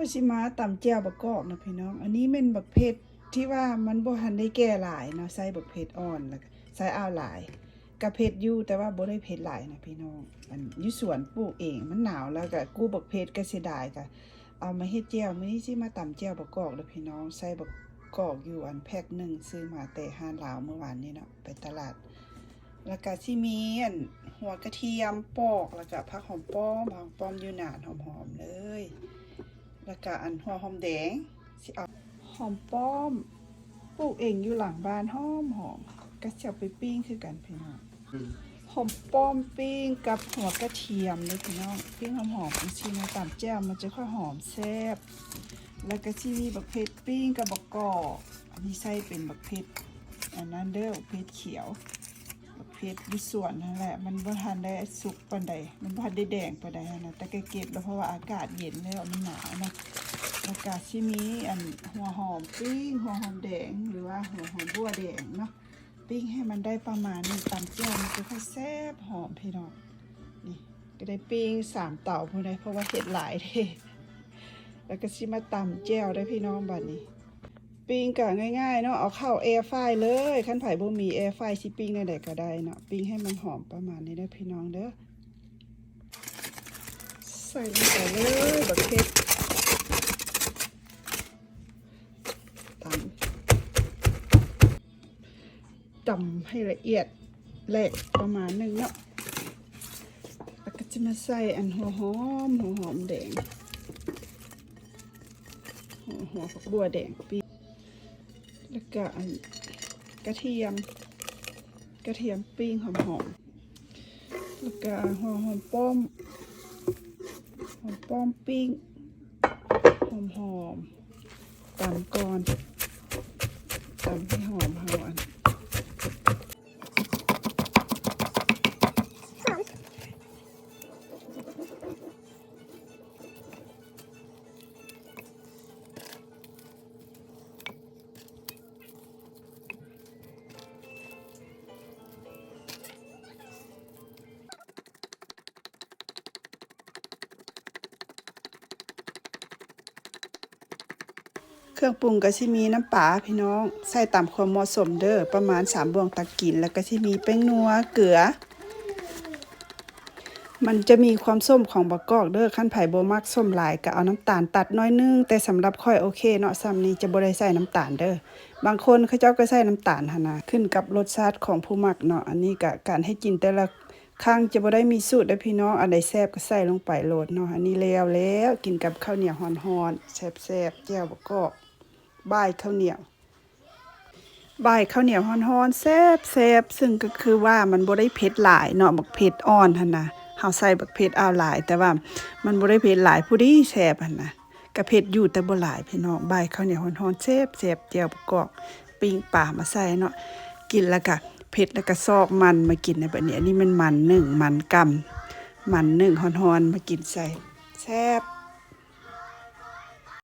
ข้อยสิมาตำแจ่วบักกอกนะพี่น้องอันนี้เป็นบักเผ็ดที่ว่ามันบ่ทันได้แก่หลายเนาะใส่บักเผ็ดอ่อนแล้วก็ใส่อ้าวหลายกะเผ็ดอยู่แต่ว่าบ่ได้เผ็ดหลายนะพี่น้องอันอยู่สวนปลูกเองมันหนาวแล้วก็กู้บักเผ็ดก็เสียดายก็เอามาเฮ็ดแจ่วมื้อนี้สิมาตำแจ่วบักกอกเด้อพี่น้องใส่บักกอกอยู่อันแพ็คนึงซื้อมาแต่ห้านลาวเมื่อวานนี้เนาะไปตลาดแล้วก็สิมีอันหัวกระเทียมปอกแล้วก็ผักหอมป้อมอยู่หนาหอมๆเลยแล้วก็อันหัวหอมแดงสิเอาหอมป้อมปลูกเองอยู่หลังบ้านหอมก็จะไปปิ้งคือกันพี่น้องหอมป้อมปิ้งกับหัวกระเทียมเลยพี่น้องปิ้งหอมๆชิมมาตำแจ่วมันจะค่อยหอมแซ่บแล้วก็ที่มีบักเผ็ดปิ้งกับบักกอกอันนี้ใส่เป็นบักเผ็ดอันนั้นเด้อบักเผ็ดเขียวบักเผ็ดอยู่สวนนั่นแหละมันบ่ทันได้สุกปานใดมันบ่ทันได้แดงปานใดนะแต่ก็เก็บแล้วเพราะว่าอากาศเย็นแล้วมันหนาวเนาะอากาศที่มีอันหัวหอมปิ้งหัวหอมแดงหรือว่าหัวหอมบัวแดงเนาะปิ้งให้มันได้ประมาณนี้ตำแจ่วมันจะค่อยแซ่บหอมพี่น้องนี่ก็ได้ปิ้ง3 เตาพอได้เพราะว่าเฮ็ดหลายเด้แล้วก็สิมาตำแจ่วได้พี่น้องบัดนี้ปิ้งก็ง่ายๆเนาะเอาเข้าแอร์ไฟเลยคันไผบ่มีแอร์ไฟสิปิ้งได้ก็ได้เนาะปิ้งให้มันหอมประมาณนี้เด้อพี่น้องเด้อใส่ลงไปเลยบักเผ็ดตำให้ละเอียดแหลกประมาณนึงเนาะแล้วก็จะมาใส่อันหัวหอมแดงหัวฝักบัวแดงปีแล้วก็อันกระเทียมปิ้งหอมแล้วก็หัวหอมป้อมปิ้งหอมตำก่อนตำให้หอมอันเครื่องปรุงก็สิมีน้ำปลาพี่น้องใส่ตามความเหมาะสมเด้อประมาณ3 บวงตักกินแล้วก็สิมีแป้งนัวเกลือมันจะมีความส้มของบักกอกเด้อคันไผบ่มักส้มหลายก็เอาน้ำตาลตัดน้อยนึงแต่สำหรับค่อยโอเคเนาะซ้ำนี้จะบ่ได้ใส่น้ำตาลเด้อบางคนเขาเจ้าก็ใส่น้ำตาลหั่นน่ะขึ้นกับรสชาติของผู้มักเนาะอันนี้ก็การให้กินแต่ละครั้งจะบ่ได้มีสูตรเด้อพี่น้องอันใดแซ่บก็ใส่ลงไปโลดเนาะอันนี้แล้วกินกับข้าวเหนียวร้อนๆแซ่บๆแจ่วบักกอกบ่ายข้าวเหนียวร้อนๆแซ่บซึ่งก็คือว่ามันบ่ได้เผ็ดหลายเนาะบักเผ็ดอ่อนหั่นน่ะเฮาใส่บักเผ็ดอ้าวหลายแต่ว่ามันบ่ได้เผ็ดหลายผู้ดีแซ่บหั่นน่ะก็เผ็ดอยู่แต่บ่หลายพี่น้องบ่ายข้าวเหนียวร้อนๆแซ่บแจ่วบักกอกปิ้งปลามาใส่เนาะกินแล้วก็เผ็ดแล้วก็ซอกมันมากินในบัดนี้อันนี้มันนึ่งมันกำมันนึ่งร้อนๆมากินใส่แซ่บ